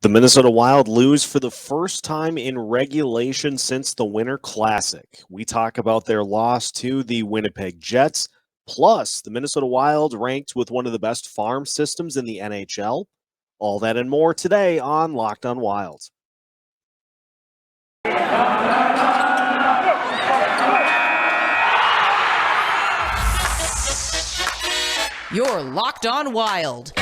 The Minnesota Wild lose for the first time in regulation since the Winter Classic. We talk about their loss to the Winnipeg Jets, plus the Minnesota Wild ranked with one of the best farm systems in the NHL. All that and more today on Locked on Wild. You're Locked on Wild,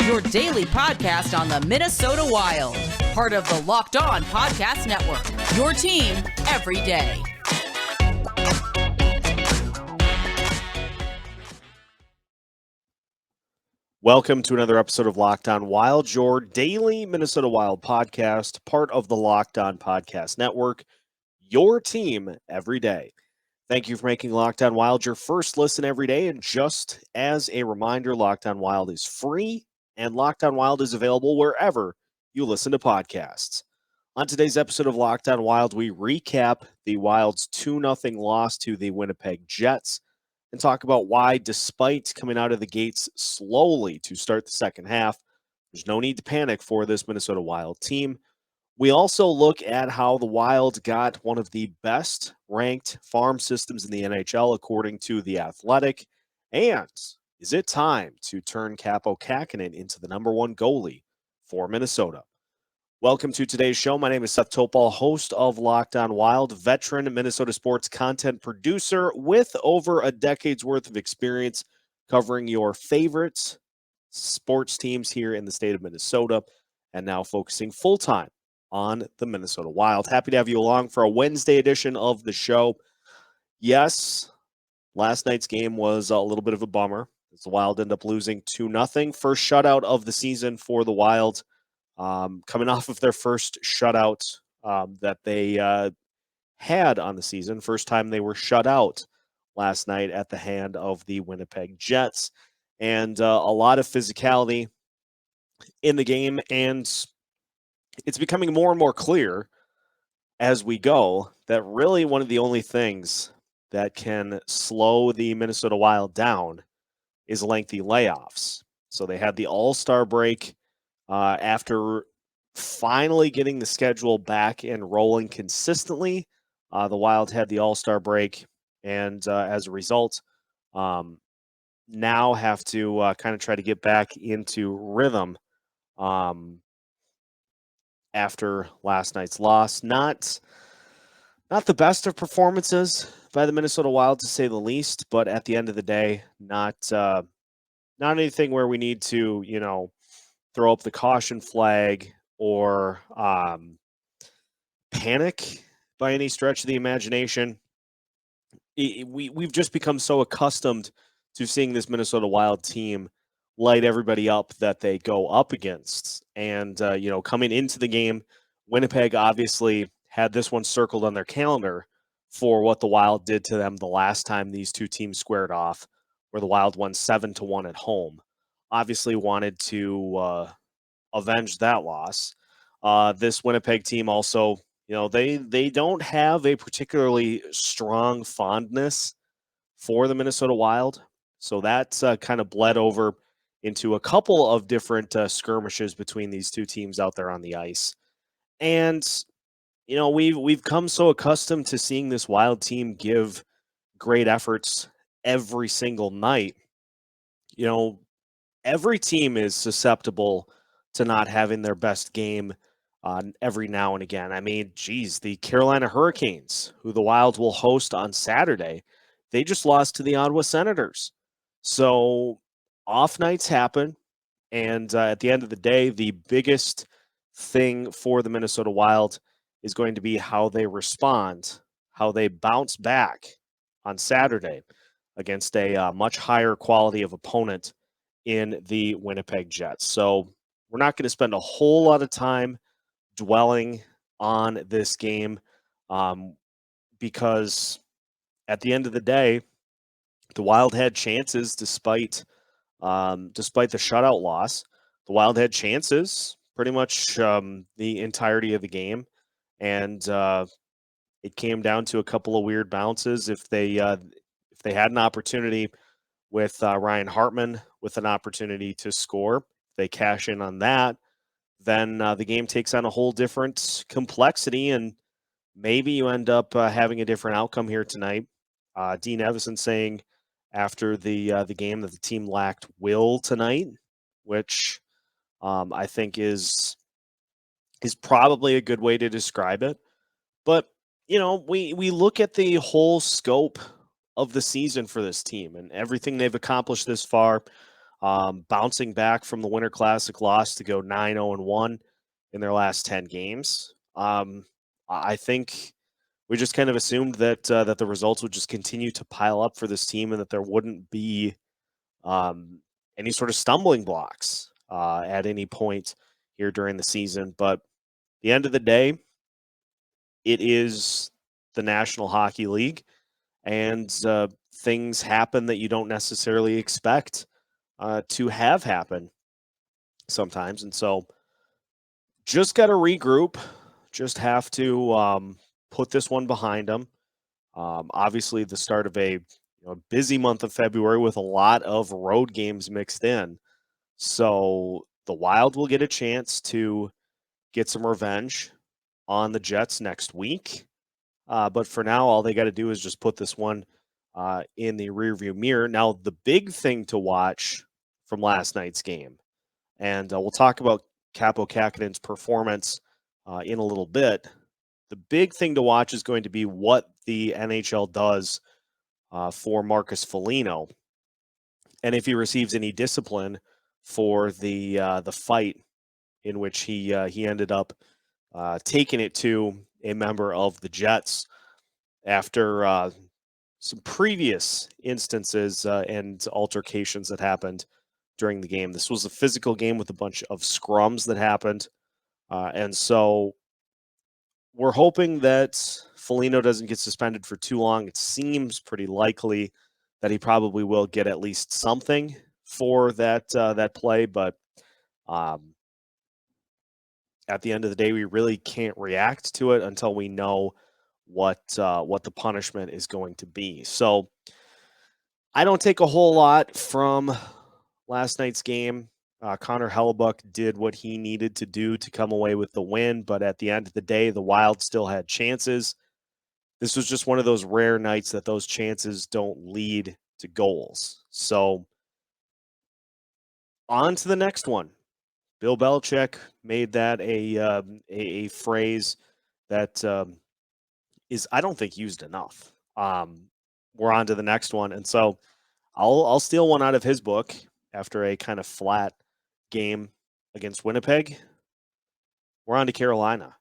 your daily podcast on the Minnesota Wild, part of the Locked On Podcast Network, your team every day. Welcome to another episode of Locked on Wild, your daily Minnesota Wild podcast, part of the Locked on Podcast Network, your team every day. Thank you for making Locked on Wild your first listen every day. And just as a reminder, Locked on Wild is free, and Locked on Wild is available wherever you listen to podcasts. On today's episode of Locked on Wild, we recap the Wild's 2-0 loss to the Winnipeg Jets and talk about why, despite coming out of the gates slowly to start the second half, there's no need to panic for this Minnesota Wild team. We also look at how the Wild got one of the best ranked farm systems in the NHL, according to The Athletic. And is it time to turn Kaapo Kahkonen into the number one goalie for Minnesota? Welcome to today's show. My name is Seth Topal, host of Locked on Wild, veteran Minnesota sports content producer with over a decade's worth of experience covering your favorite sports teams here in the state of Minnesota, and now focusing full-time on the Minnesota Wild. Happy to have you along for a Wednesday edition of the show. Yes, last night's game was a little bit of a bummer, as the Wild ended up losing 2-0. First shutout of the season for the Wild, coming off of their first shutout that they had on the season. First time they were shut out last night at the hand of the Winnipeg Jets. And a lot of physicality in the game, and it's becoming more and more clear as we go that really one of the only things that can slow the Minnesota Wild down is lengthy layoffs. So they had the All-Star break after finally getting the schedule back and rolling consistently. The Wild had the All-Star break, and as a result, now have to kind of try to get back into rhythm after last night's loss. Not the best of performances by the Minnesota Wild, to say the least, but at the end of the day, not anything where we need to, throw up the caution flag or panic by any stretch of the imagination. We've just become so accustomed to seeing this Minnesota Wild team light everybody up that they go up against. And, coming into the game, Winnipeg obviously had this one circled on their calendar for what the Wild did to them the last time these two teams squared off, where the Wild won 7-1 at home. Obviously wanted to avenge that loss. This Winnipeg team also, they don't have a particularly strong fondness for the Minnesota Wild. So that's kind of bled over into a couple of different skirmishes between these two teams out there on the ice. And, we've come so accustomed to seeing this Wild team give great efforts every single night. Every team is susceptible to not having their best game every now and again. I mean, geez, the Carolina Hurricanes, who the Wild will host on Saturday, they just lost to the Ottawa Senators. So off nights happen, and at the end of the day, the biggest thing for the Minnesota Wild is going to be how they respond, how they bounce back on Saturday against a much higher quality of opponent in the Winnipeg Jets. So we're not going to spend a whole lot of time dwelling on this game because at the end of the day, the Wild had chances despite the shutout loss. The Wild had chances pretty much the entirety of the game, and it came down to a couple of weird bounces. If they had an opportunity with Ryan Hartman with an opportunity to score, they cash in on that, then the game takes on a whole different complexity, and maybe you end up having a different outcome here tonight. Dean Evison saying after the game that the team lacked will tonight, which I think is probably a good way to describe it. But we look at the whole scope of the season for this team and everything they've accomplished this far. Bouncing back from the Winter Classic loss to go 9-0-1 in their last 10 games. I think we just kind of assumed that the results would just continue to pile up for this team and that there wouldn't be any sort of stumbling blocks at any point here during the season. But at the end of the day, it is the National Hockey League, and things happen that you don't necessarily expect to have happen sometimes. And so just got to regroup, just have to put this one behind them. Obviously, the start of a busy month of February with a lot of road games mixed in. So the Wild will get a chance to get some revenge on the Jets next week. But for now, all they got to do is just put this one in the rearview mirror. Now, the big thing to watch from last night's game, and we'll talk about Kaapo Kahkonen's performance in a little bit. The big thing to watch is going to be what the NHL does for Marcus Foligno, and if he receives any discipline for the fight in which he ended up taking it to a member of the Jets after some previous instances and altercations that happened during the game. This was a physical game with a bunch of scrums that happened. And so we're hoping that Foligno doesn't get suspended for too long. It seems pretty likely that he probably will get at least something for that play. But at the end of the day, we really can't react to it until we know what the punishment is going to be. So I don't take a whole lot from last night's game. Connor Hellebuck did what he needed to do to come away with the win, but at the end of the day, the Wild still had chances. This was just one of those rare nights that those chances don't lead to goals. So on to the next one. Bill Belichick made that a phrase that is, I don't think, used enough. We're on to the next one, and so I'll steal one out of his book after a kind of flat game against Winnipeg. We're on to Carolina,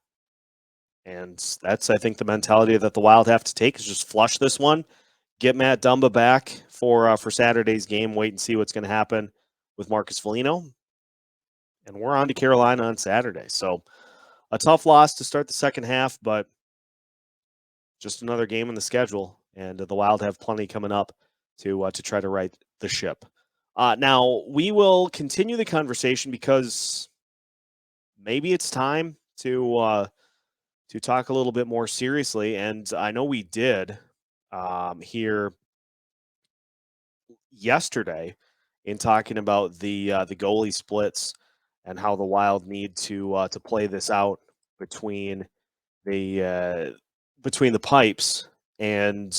and that's, I think, the mentality that the Wild have to take is just flush this one, get Matt Dumba back for Saturday's game, wait and see what's going to happen with Marcus Foligno. And we're on to Carolina on Saturday. So a tough loss to start the second half, but just another game in the schedule. And the Wild have plenty coming up to try to right the ship. Now, we will continue the conversation because maybe it's time to talk a little bit more seriously. And I know we did here yesterday in talking about the goalie splits and how the Wild need to play this out between the pipes. And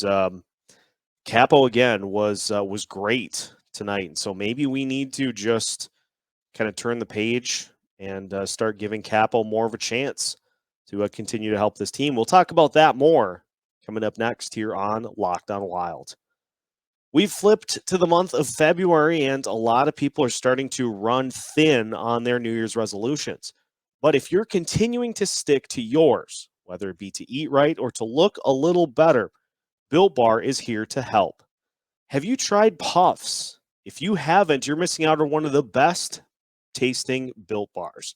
Kaapo again was great tonight, and so maybe we need to just kind of turn the page and start giving Kaapo more of a chance to continue to help this team. We'll talk about that more coming up next here on Locked On Wild. We've flipped to the month of February, and a lot of people are starting to run thin on their New Year's resolutions. But if you're continuing to stick to yours, whether it be to eat right or to look a little better, Built Bar is here to help. Have you tried Puffs? If you haven't, you're missing out on one of the best tasting Built Bars.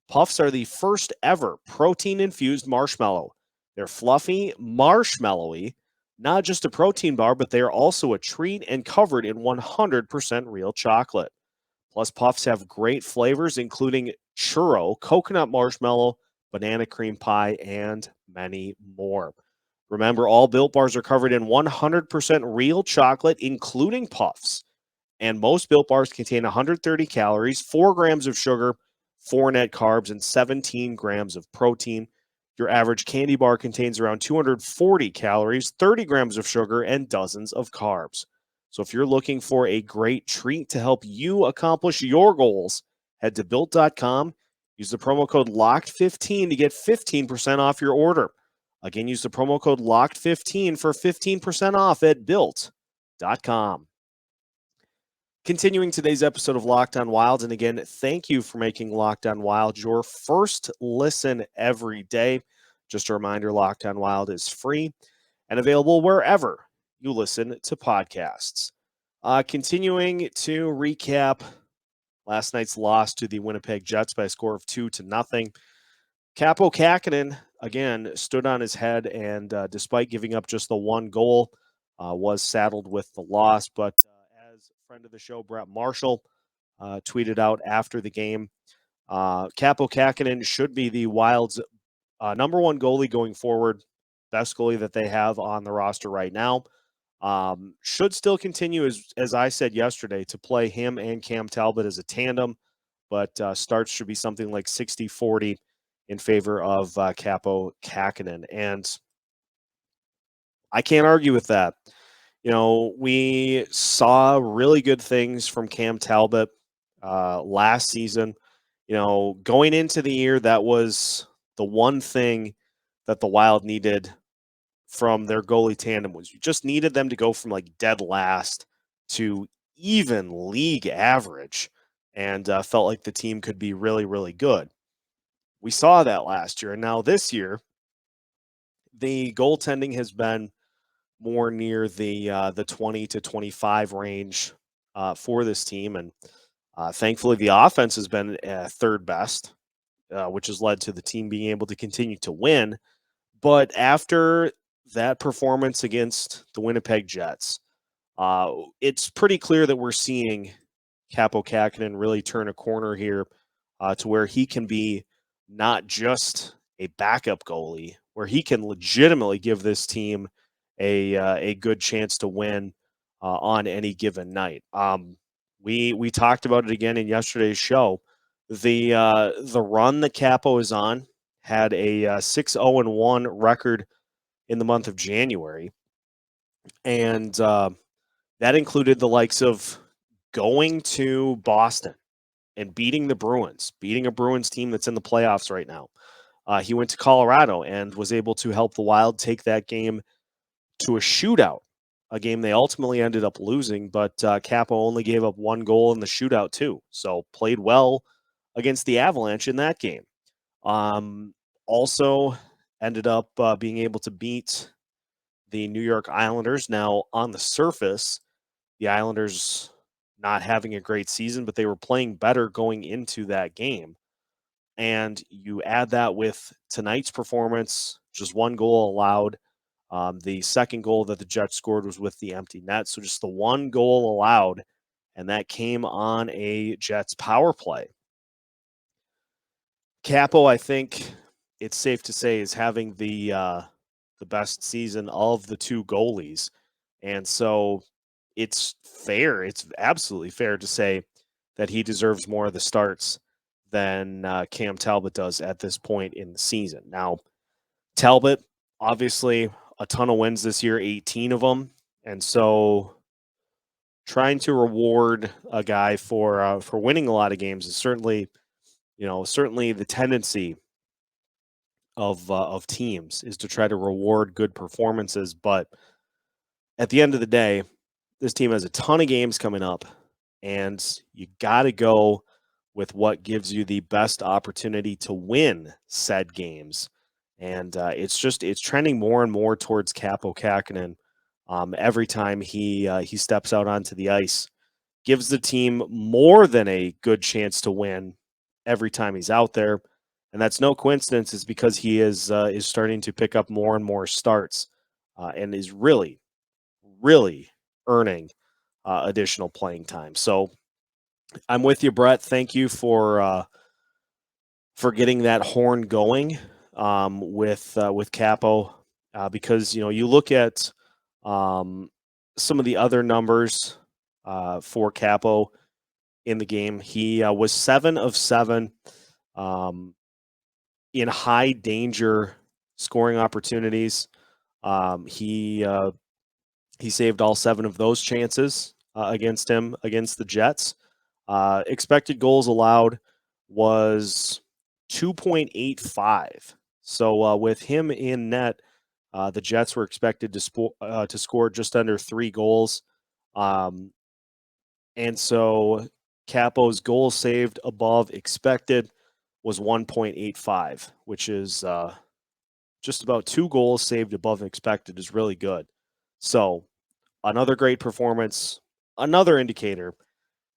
Puffs are the first ever protein-infused marshmallow. They're fluffy, marshmallowy, not just a protein bar, but they are also a treat and covered in 100% real chocolate. Plus, Puffs have great flavors, including churro, coconut marshmallow, banana cream pie, and many more. Remember, all Built Bars are covered in 100% real chocolate, including Puffs. And most Built Bars contain 130 calories, 4 grams of sugar, 4 net carbs, and 17 grams of protein. Your average candy bar contains around 240 calories, 30 grams of sugar, and dozens of carbs. So if you're looking for a great treat to help you accomplish your goals, head to built.com. Use the promo code LOCKED15 to get 15% off your order. Again, use the promo code LOCKED15 for 15% off at built.com. Continuing today's episode of Locked On Wild, and again, thank you for making Locked On Wild your first listen every day. Just a reminder, Locked On Wild is free and available wherever you listen to podcasts. Continuing to recap last night's loss to the Winnipeg Jets by a score of 2-0. Kaapo Kahkonen, again, stood on his head and despite giving up just the one goal, was saddled with the loss, but as friend of the show, Brett Marshall, tweeted out after the game, Kaapo Kahkonen should be the Wild's number one goalie going forward, best goalie that they have on the roster right now. Should still continue, as I said yesterday, to play him and Cam Talbot as a tandem, but starts should be something like 60-40 in favor of Kaapo Kahkonen. And I can't argue with that. You know, we saw really good things from Cam Talbot last season. You know, going into the year, that was the one thing that the Wild needed from their goalie tandem was you just needed them to go from like dead last to even league average, and felt like the team could be really, really good. We saw that last year, and now this year, the goaltending has been more near the 20 to 25 range for this team, and thankfully the offense has been third best, which has led to the team being able to continue to win. But after that performance against the Winnipeg Jets, it's pretty clear that we're seeing Kaapo Kahkonen really turn a corner here to where he can be not just a backup goalie, where he can legitimately give this team a good chance to win on any given night. We talked about it again in yesterday's show. The run that Kaapo is on had a 6-0-1 record in the month of January, and that included the likes of going to Boston and beating the Bruins, beating a Bruins team that's in the playoffs right now. He went to Colorado and was able to help the Wild take that game to a shootout, a game they ultimately ended up losing, but Kaapo only gave up one goal in the shootout too, so played well against the Avalanche in that game. Also ended up being able to beat the New York Islanders. Now, on the surface, the Islanders not having a great season, but they were playing better going into that game. And you add that with tonight's performance, just one goal allowed. The second goal that the Jets scored was with the empty net. So just the one goal allowed, and that came on a Jets power play. Kaapo, I think it's safe to say, is having the best season of the two goalies. And so it's fair. It's absolutely fair to say that he deserves more of the starts than Cam Talbot does at this point in the season. Now, Talbot, obviously, a ton of wins this year, 18 of them. And so trying to reward a guy for winning a lot of games is certainly the tendency of teams is to try to reward good performances. But at the end of the day, this team has a ton of games coming up, and you got to go with what gives you the best opportunity to win said games. And it's trending more and more towards Kaapo Kahkonen every time he steps out onto the ice. Gives the team more than a good chance to win every time he's out there. And that's no coincidence. It's because he is starting to pick up more and more starts and is really, really earning additional playing time. So I'm with you, Brett. Thank you for getting that horn going with Kaapo because you look at some of the other numbers for Kaapo in the game. He was 7 of 7 in high danger scoring opportunities. He saved all 7 of those chances against the Jets. Expected goals allowed was 2.85. So with him in net, the Jets were expected to score just under 3 goals. And so Kaapo's goal saved above expected was 1.85, which is just about 2 goals saved above expected is really good. So another great performance, another indicator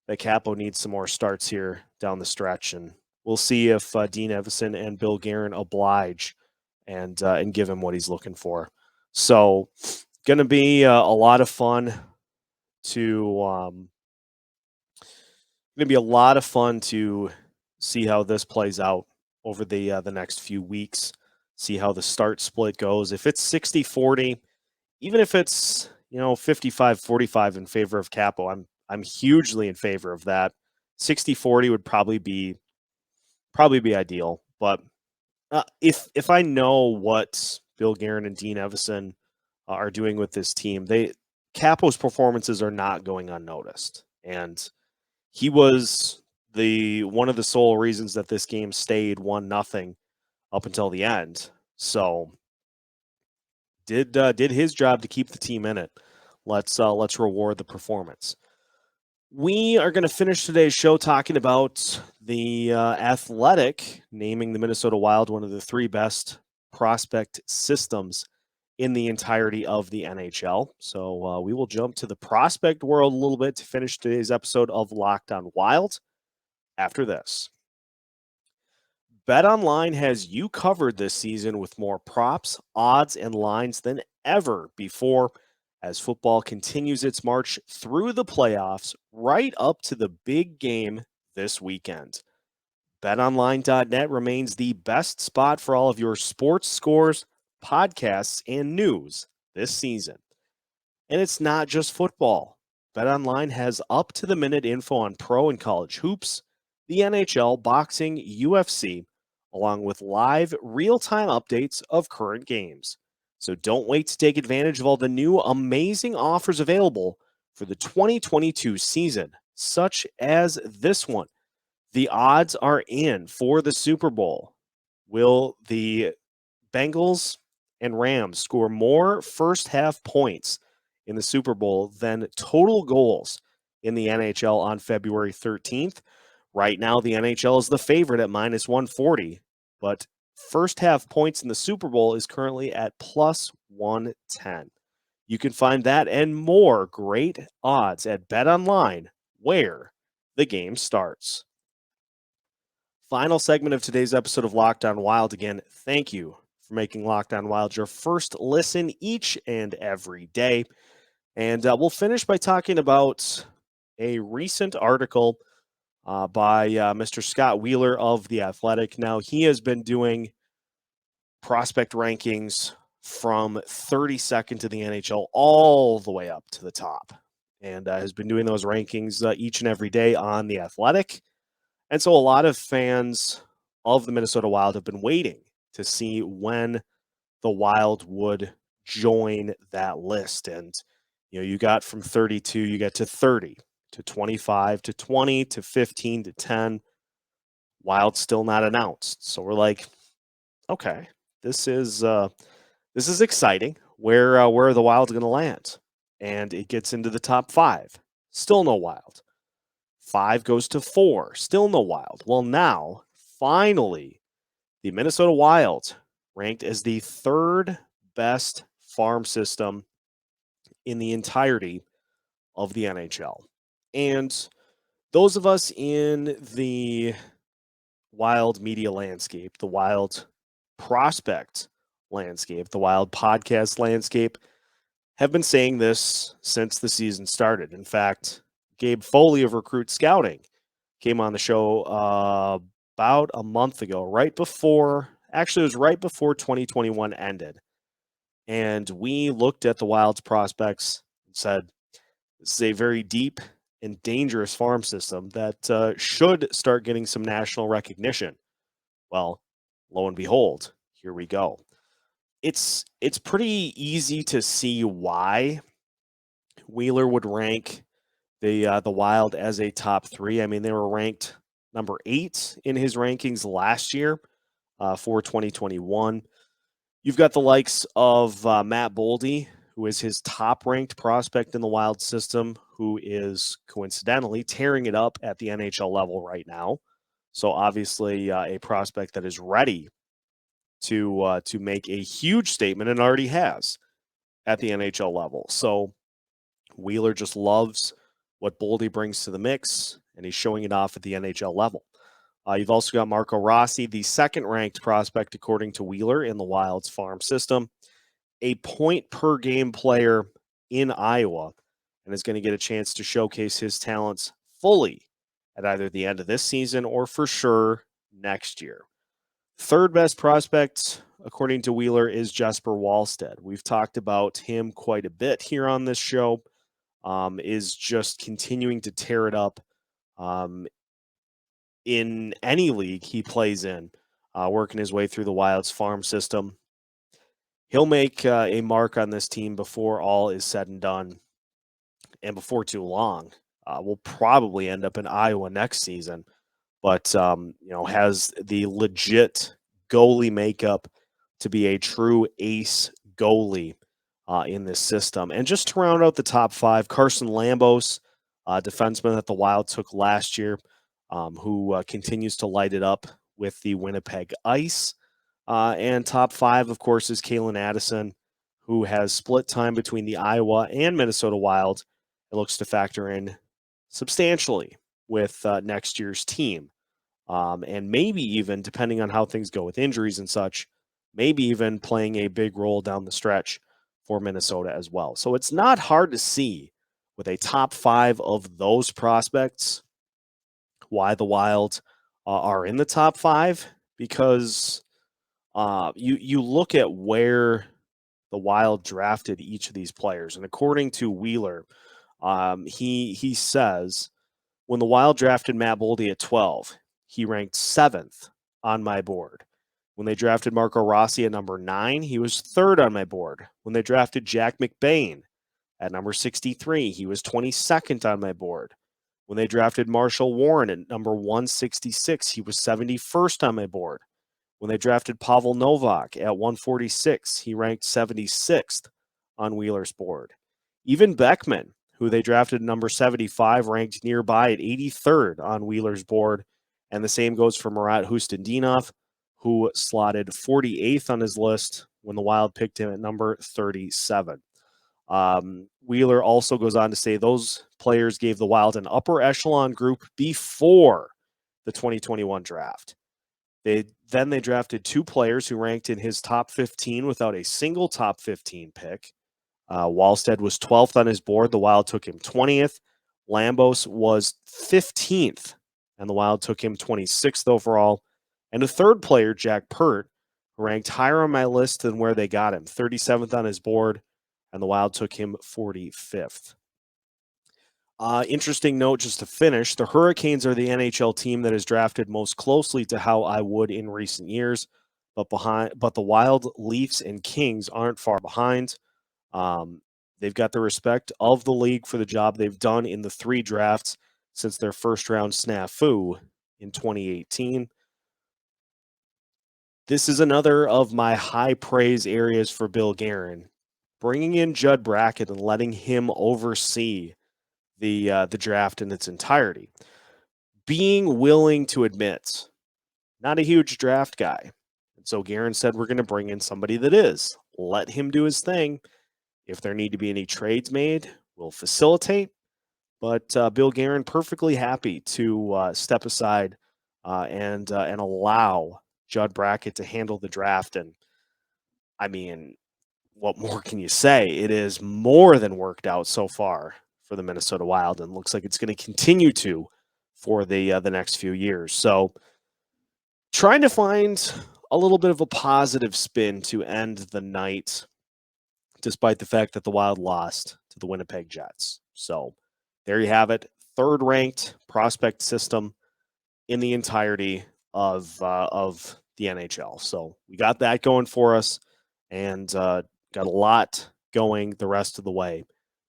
that Kaapo needs some more starts here down the stretch, and we'll see if Dean Evason and Bill Guerin oblige and give him what he's looking for. So, going to be a lot of fun to see how this plays out over the next few weeks. See how the start split goes. If it's 60-40, even if it's 55-45 in favor of Kaapo, I'm hugely in favor of that. 60-40 would probably be ideal. But if I know what Bill Guerin and Dean Evason are doing with this team, Kaapo's performances are not going unnoticed, and he was one of the sole reasons that this game stayed 1-0 up until the end. So did his job to keep the team in it. Let's reward the performance. We are going to finish today's show talking about the Athletic naming the Minnesota Wild one of the 3 best prospect systems in the entirety of the NHL. So we will jump to the prospect world a little bit to finish today's episode of Locked On Wild after this. BetOnline has you covered this season with more props, odds, and lines than ever before as football continues its march through the playoffs right up to the big game this weekend. BetOnline.net remains the best spot for all of your sports scores, podcasts, and news this season. And it's not just football. BetOnline has up-to-the-minute info on pro and college hoops, the NHL, boxing, UFC, along with live, real-time updates of current games. So don't wait to take advantage of all the new amazing offers available for the 2022 season, such as this one. The odds are in for the Super Bowl. Will the Bengals and Rams score more first-half points in the Super Bowl than total goals in the NHL on February 13th? Right now, the NHL is the favorite at minus 140, but first-half points in the Super Bowl is currently at plus 110. You can find that and more great odds at BetOnline, where the game starts. Final segment of today's episode of Locked On Wild. Again, thank you for making Locked On Wild your first listen each and every day. And we'll finish by talking about a recent article by Mr. Scott Wheeler of The Athletic. Now, he has been doing prospect rankings from 32nd to the NHL all the way up to the top, and has been doing those rankings each and every day on The Athletic. And so a lot of fans of the Minnesota Wild have been waiting to see when the Wild would join that list. And, you got from 32, you get to 30, to 25, to 20, to 15, to 10. Wild still not announced. So we're like, okay, this is exciting. Where are the Wild going to land? And it gets into the top 5. Still no Wild. 5 goes to 4. Still no Wild. Well, now, finally, the Minnesota Wild ranked as the 3rd best farm system in the entirety of the NHL. And those of us in the Wild media landscape, the Wild prospect landscape, the Wild podcast landscape, have been saying this since the season started. In fact, Gabe Foley of Recruit Scouting came on the show about a month ago, right before 2021 ended. And we looked at the Wild's prospects and said, this is a very deep and dangerous farm system that should start getting some national recognition. Well, lo and behold, here we go. It's pretty easy to see why Wheeler would rank the Wild as a top 3. I mean, they were ranked number 8 in his rankings last year for 2021. You've got the likes of Matt Boldy, who is his top-ranked prospect in the Wild system, who is coincidentally tearing it up at the NHL level right now. So obviously a prospect that is ready to make a huge statement and already has at the NHL level. So Wheeler just loves what Boldy brings to the mix, and he's showing it off at the NHL level. You've also got Marco Rossi, the second-ranked prospect according to Wheeler in the Wild's farm system, a point-per-game player in Iowa, and is going to get a chance to showcase his talents fully at either the end of this season or for sure next year. Third best prospect, according to Wheeler, is Jasper Wallstead. We've talked about him quite a bit here on this show. Is just continuing to tear it up in any league he plays in, working his way through the Wild's farm system. He'll make a mark on this team before all is said and done, and before too long. We'll probably end up in Iowa next season, but has the legit goalie makeup to be a true ace goalie in this system. And just to round out the top 5, Carson Lambos, defenseman that the Wild took last year, who continues to light it up with the Winnipeg Ice. And top 5, of course, is Kalen Addison, who has split time between the Iowa and Minnesota Wild. It looks to factor in substantially with next year's team. And maybe even, depending on how things go with injuries and such, maybe even playing a big role down the stretch for Minnesota as well. So it's not hard to see with a top 5 of those prospects why the Wild are in the top 5, because you look at where the Wild drafted each of these players, and according to Wheeler, he says when the Wild drafted Matt Boldy at 12, he ranked 7th on my board. When they drafted Marco Rossi at number 9, he was 3rd on my board. When they drafted Jack McBain at number 63, he was 22nd on my board. When they drafted Marshall Warren at number 166, he was 71st on my board. When they drafted Pavel Novak at 146, he ranked 76th on Wheeler's board. Even Beckman, who they drafted number 75, ranked nearby at 83rd on Wheeler's board. And the same goes for Murat Hustendinov, who slotted 48th on his list when the Wild picked him at number 37. Wheeler also goes on to say those players gave the Wild an upper echelon group before the 2021 draft. They drafted 2 players who ranked in his top 15 without a single top 15 pick. Wallstead was 12th on his board. The Wild took him 20th. Lambos was 15th, and the Wild took him 26th overall. And a third player, Jack Pert, ranked higher on my list than where they got him, 37th on his board, and the Wild took him 45th. Interesting note just to finish, the Hurricanes are the NHL team that is drafted most closely to how I would in recent years, but the Wild, Leafs, and Kings aren't far behind. They've got the respect of the league for the job they've done in the 3 drafts since their first-round snafu in 2018. This is another of my high praise areas for Bill Guerin. Bringing in Judd Brackett and letting him oversee the draft in its entirety. Being willing to admit, not a huge draft guy. And so Guerin said, we're going to bring in somebody that is. Let him do his thing. If there need to be any trades made, we'll facilitate. But Bill Guerin perfectly happy to step aside and allow Judd Brackett to handle the draft. And I mean, what more can you say? It is more than worked out so far for the Minnesota Wild, and looks like it's going to continue to for the next few years. So trying to find a little bit of a positive spin to end the night, despite the fact that the Wild lost to the Winnipeg Jets. So there you have it. third-ranked prospect system in the entirety of the NHL. So we got that going for us, and got a lot going the rest of the way,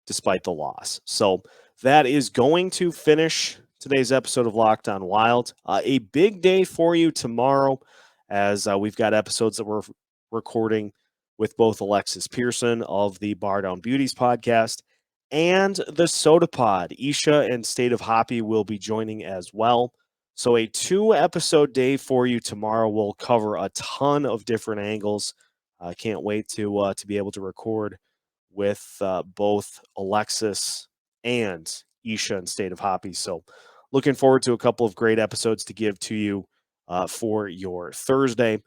despite the loss. So that is going to finish today's episode of Locked On Wild. A big day for you tomorrow, as we've got episodes that we're recording with both Alexis Pearson of the Bar Down Beauties podcast and the Soda Pod. Isha and State of Hoppy will be joining as well. So a 2-episode day for you tomorrow. We'll cover a ton of different angles. I can't wait to be able to record with both Alexis and Isha and State of Hoppy. So looking forward to a couple of great episodes to give to you for your Thursday.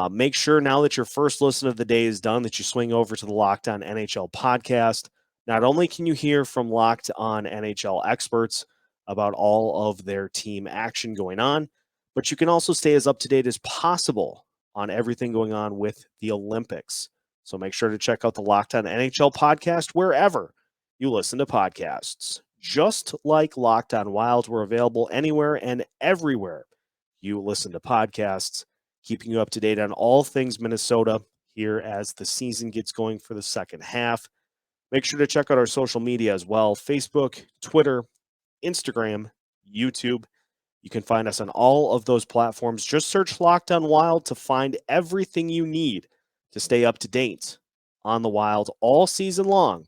Make sure now that your first listen of the day is done that you swing over to the Locked On NHL podcast. Not only can you hear from Locked On NHL experts about all of their team action going on, but you can also stay as up to date as possible on everything going on with the Olympics. So make sure to check out the Locked On NHL podcast wherever you listen to podcasts. Just like Locked On Wild, we're available anywhere and everywhere you listen to podcasts, keeping you up to date on all things Minnesota here as the season gets going for the second half. Make sure to check out our social media as well: Facebook, Twitter, Instagram, YouTube. You can find us on all of those platforms. Just search Locked On Wild to find everything you need to stay up to date on the Wild all season long.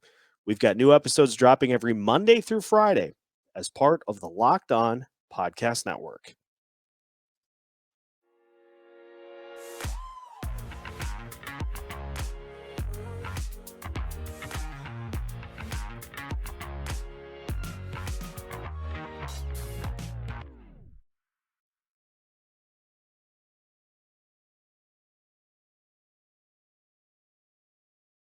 We've got new episodes dropping every Monday through Friday as part of the Locked On Podcast Network.